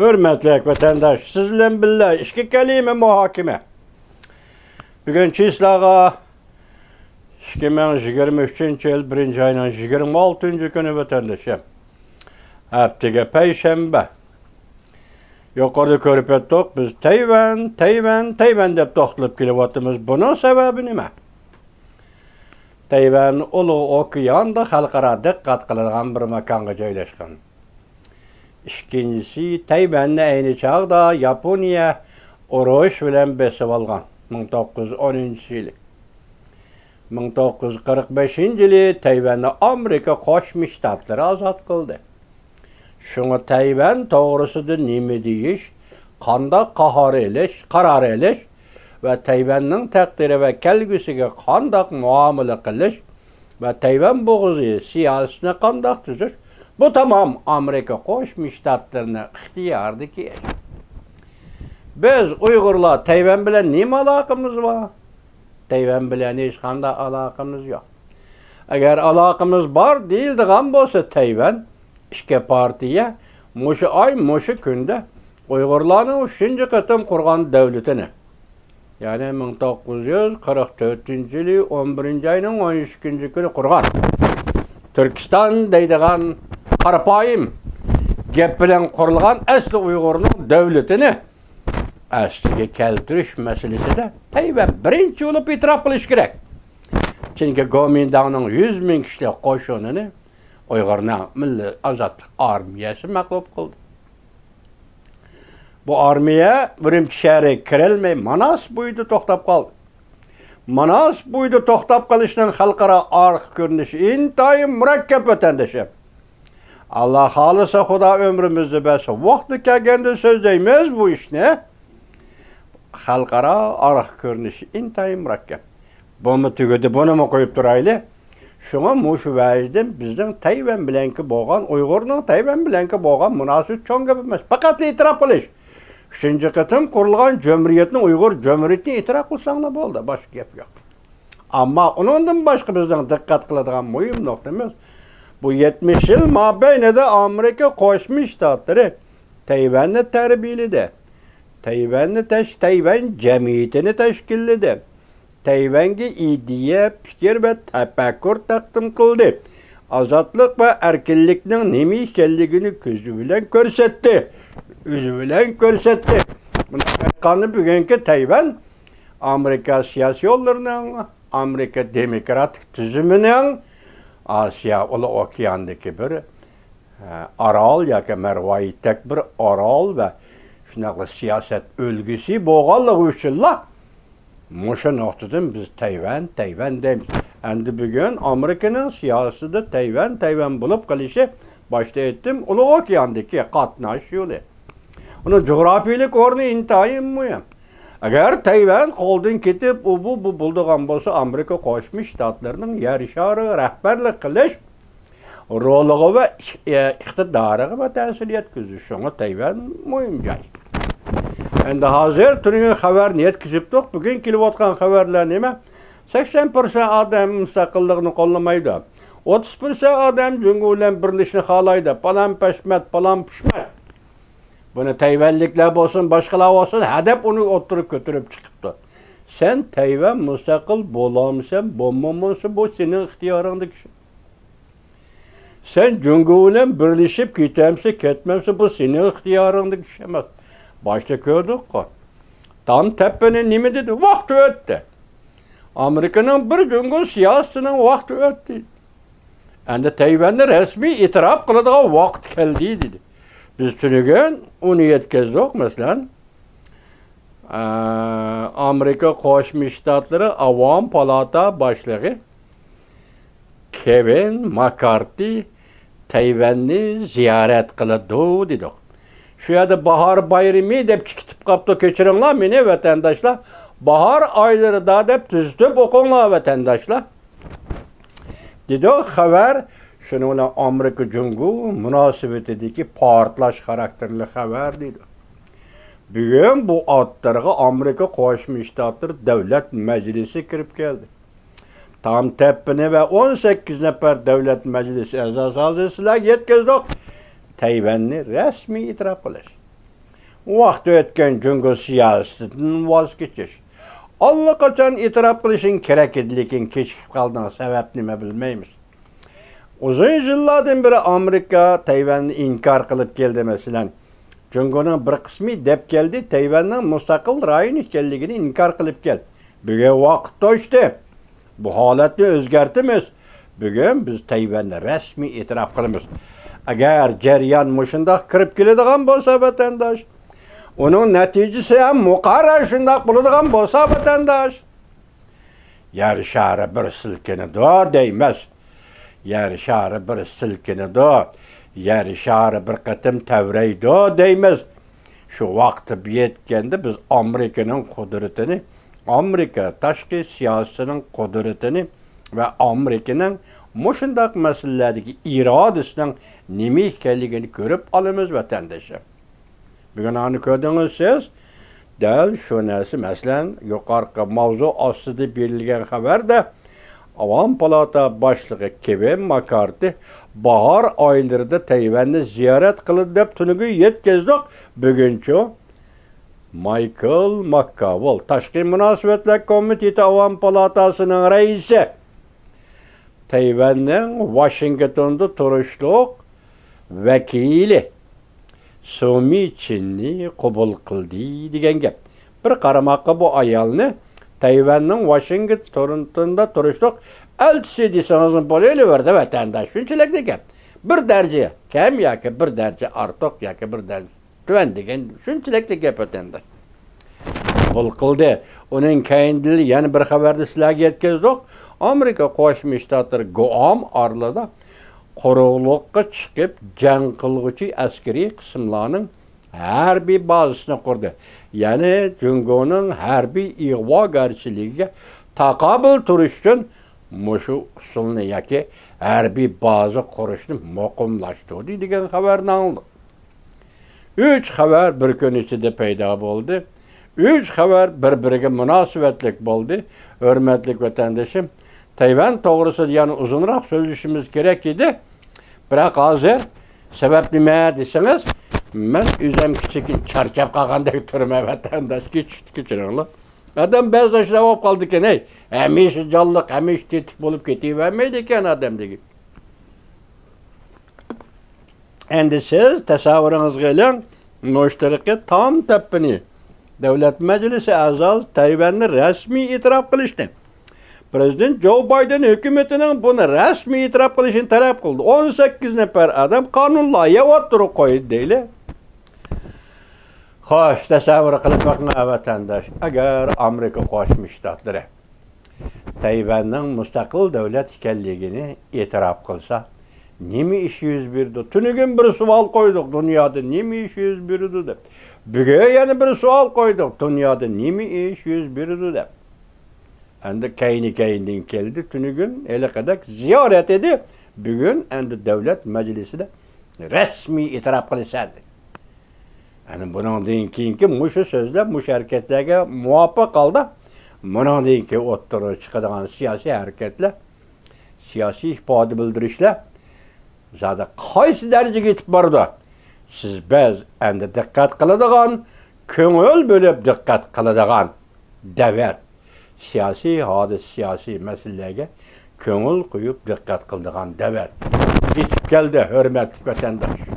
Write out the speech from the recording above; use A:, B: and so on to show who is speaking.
A: Hürmetli vatandaş, sizle birlikte iki kelime muhakeme. Bugün çislağa 2023 yıl 1. ayının 26. günü vatandaşım. Haftaga Perşembe. Yukarıda körüp ettik, biz Tayvan dep toxtulup kelyaptymyz. Bunun sebebi nima? Tayvan Ulu Okeanda xalqaro diqqat qiladigan bir makonga joylashgan. İkincisi, Tayvanni ayni chog'da Yaponiya urush bilan besib olgan 1910-yili. 1945-yili Tayvanni Amerika Qo'shma Shtatlari ozod qildi. Şuna Tayvan to'g'risida nima deyish, qanday qarar elish va Tayvanning taqdiri va kelgusiga qanday muomala qilish va Tayvan bo'g'zi siyosatini qanday tuzish, bu tamam Amerika Qo'shma Shtatlarining ixtiyoridagi ish. Biz Uyg'urlar Tayvan bilan nima aloqamiz bor? Tayvan bilan hech qanday aloqamiz yo'q. Agar aloqamiz bor deyiladigan bo'lsa, Tayvan İki partiye, muşu ay, muşu günde Uygurların 3. qatim qurgan devletini, yani 1944 yılı 11. ayının 13. günü qurgan. Türkistan deydigan qarapayım gep bilen qurilgan asli Uygurning devletini asliga keltirish meselesinde Tayvan birinchi bo'lib e'tirof qilish kerak. Çünkü Gomindanning 100 ming kishilik qo'shinini Uyg'urning Milliy ozodlik armiyasi mag'lub qildi. Bu armiya birinchi shahriga kirilmay Manas bo'yida to'xtab qoldi. Manas bo'yida to'xtab qolishning xalqaro arx ko'rinishi intayin murakkab vatandoshim. Allah xolisa Xudo ömrimizni bersa, vaqti kelganda so'zlaymiz bu ishni. Xalqaro arx ko'rinishi intayin murakkab. Buni tugadi, buni qo'yib turaylik. Şuna muşu vajdim bizden Tayvan bilenki boğan, Uygur'un Tayvan bilenki boğan münasibet çoğun gibi emas. Fakat itiraf qilish. 3. qatim qurilgan cumhuriyetni Uyghur cumhuriyetini itiraf qilsang da bo'ldi, boshqa gap yo'q. Ammo undan boshqa bizden diqqat qiladigan muhim nuqtamiz, bu 70 yil mobaynida Amerika Qo'shma Shtatlari Tayvanni tarbiyaladi. Tayvan jamiyatini tashkilladi. Tayvanga ideya, fikir ve tefekkür taqdim qildi. Azadlık ve erkinlikning nima ekanligini ko'zi bilan ko'rsatdi. O'zi bilan ko'rsatdi. Buni aytganda bugungi Tayvan Amerika siyosiy yo'llarining, Amerika demokratik tuzumining Osiyo Ulu Okeandagi bir orol yoki marvoyitdek bir orol va shunaqa siyosat o'lgisi bo'lganligi uchunlar Muşa noktadan biz Tayvan deymiz. Endi bugün Amerika'nın siyaseti Tayvan bulup kalışı başta ettim. Ulu Okeandaki qatnaş yolu. Onun coğrafiyilik ornu intayin mühim. Eğer Tayvan qo'ldan ketib, bu bulduğan bolsa Amerika Qo'shma Shtatlarining yer shari rahbarlik qilish roliga va iqtidoriga va ta'sir yetkazish. Şuna Tayvan mühim joy. Endi hazır turgan xabarni yetkazibdik. Bugün kelayotgan xabarlar nima? 80% odam mustaqillikni qo'llamaydi. 30% odam jungo bilan birlashishni xohlaydi. Palan pashmat. Buni Tayvanliklar bo'lsin, boshqalar bo'lsin, hadab uni o'tirib ko'tarib chiqibdi. Sen Tayvan mustaqil bo'lamsan, bo'lmamosan, bu sening ixtiyoringdagi ish. Sen jungo bilan birlashib ketamsan, ketmamsan, bu sening ixtiyoringdagi ish emas. Başta gördük ki, tam tepenin nimi dedi, vakti öttü. Amerika'nın bir gün siyasetinin vakti öttü. Endi Tayvan'da resmi itiraf kıldığı vakt geldi dedi. Biz tünügen onu yetkizdik mesela. Amerika Qo'shma Shtatlari Avam Palata başlığı Kevin McCarthy Tayvan'ni ziyaret kıldı dedi. Şu yerde bahar bayrami dep çıkıp kapta keçirinler meni vatandaşlar. Bahar ayları da dep tüzüp okunlar vatandaşlar. Dedi o haber, şununla Amerika Cumhuriyeti münasebetindeki partlaş karakterli haber dedi. Bugün bu adlarga Amerika Qo'shma Shtatlari Davlat Meclisi kirip geldi. Tam tepini ve 18 nefer Devlet Meclisi a'zosilar yetkazdik. Tayvanni rasmiy itiraf qilish. vaqti o'tgan Jungo siyosatidan voz kechish. Allaqachon e'tirof qilishing kerak edi, lekin kechikib qolding. Sabab nima bilmaymiz. Uzun yillardan beri Amerika Tayvanni inkor qilib keldi masalan. Jungoning bir qismi deb keldi, Tayvanning mustaqil rayon ekanligini inkor qilib keldi. Bugun vaqt to'shdi. Bu holatni o'zgartimiz. Bugun biz Tayvanni rasmiy e'tirof qilamiz. Agar jarayon mushundoq kirib keladigan bo'lsa vatandosh, uning natijasi ham muqarrar shundoq bo'ladigan bo'lsa vatandosh, yer shari bir silkinadi deymiz. Yer shari bir silkinadi, yer shari bir qatim tavraydi deymiz. Shu vaqti yetganda biz Amerikaning qudratini, Amerika tashqi siyosatining qudratini va Amerikaning mushundaq masalalardagi irodasining nima ekanligini ko'rib olamiz vatandoshlar. Bugun ani ko'rdingiz siz, dal shu narsa masalan yuqorqi mavzu ostida berilgan xabarda Avam Palata boshlig'i Kevin McCarthy bahor oylarida Tayvanni ziyorat qildi deb tunugu yetkazdik. Buguncha Michael McConnell, Tashqi munosabatlar komiteti Avam Palatasining raisi, Tayvanning Washingtonda turishliq vakili Sumi Chinni qabul qildi degan gap. Bir qaramoqqa bu ayolni Tayvanning Washingtonda turishliq elchisi desangiz bo'laverdi vatandosh. Shunchalik degan. Bir daraja kam yoki bir daraja ortiq yoki bir daraja tuvan degan shunchalik gap vatandosh. Qabul qildi. Uning keyinli yana bir xabarni sizlarga yetkazdik. Amerika Qo'shma Shtatlari Guam orlida quruqlikqa chiqib jang qilguvchi askariy qismlarning harbiy bazasini qurdi. Ya'ni Jungoning harbiy ig'vogarchiligiga taqobil turish uchun mushu usulni yoki harbiy baza qurishni muqimlashtirdi degan xabarni oldik. 3 xabar bir kun ichida paydo bo'ldi. 3 xabar bir-biriga munosabatlik bo'ldi. Hurmatli vatandoshim, Tayvan to'g'risida yana uzunroq so'zlashimiz kerak edi. Biroq hozir sabab nima desangiz, men o'zim kichik charchab qolgandek turman vatandosh, kechiringlar. Adam ba'zi ishlar bo'lib qoldi ekan, hamisha jonliq, hamisha tetik bo'lib ketavermaydi ekan odam degan. Endi siz tasavvuringizga iling, mushtaraka tom tappini Davlat Majlisi a'zosi Tayvanni rasmiy e'tirof qilishdi. Prezident Joe Biden hukumatining buni rasmiy e'tirof qilishini talab qildi. 18 nafar adam qonun loyiha o'tirib qo'ydi deyli. Xo'sh, tasavvur qilib boqing vatandosh. Agar Amerika Qo'shma Shtatlari Tayvanning mustaqil davlat ekanligini e'tirof qilsa, nima ish yuz berdi? Tunugun bir savol qo'ydik, dunyoda nima ish yuz berdi deb. Bugun yana bir savol qo'ydik, dunyoda nima ish yuz berdi deb. Endi kayni-kayindan keldi, tunugun elaqadak ziyorat edi. Bugun endi davlat majlisida rasmiy e'tirof qilishadi. Yani bundan keyingi mushu so'zlar, mush harakatlarga muvofiq holda bundan keyingi o'ttirib chiqadigan siyosiy harakatlar, siyosiy ifoda bildirishlar zada qaysi darajaga yetib bordi? Siz biz endi diqqat qiladigan, ko'ngil bo'lib diqqat qiladigan davr, siyosiy hodisa, siyosiy masalalarga ko'ngil qo'yib diqqat qiladigan davr yetib keldi, hurmatli vatandosh.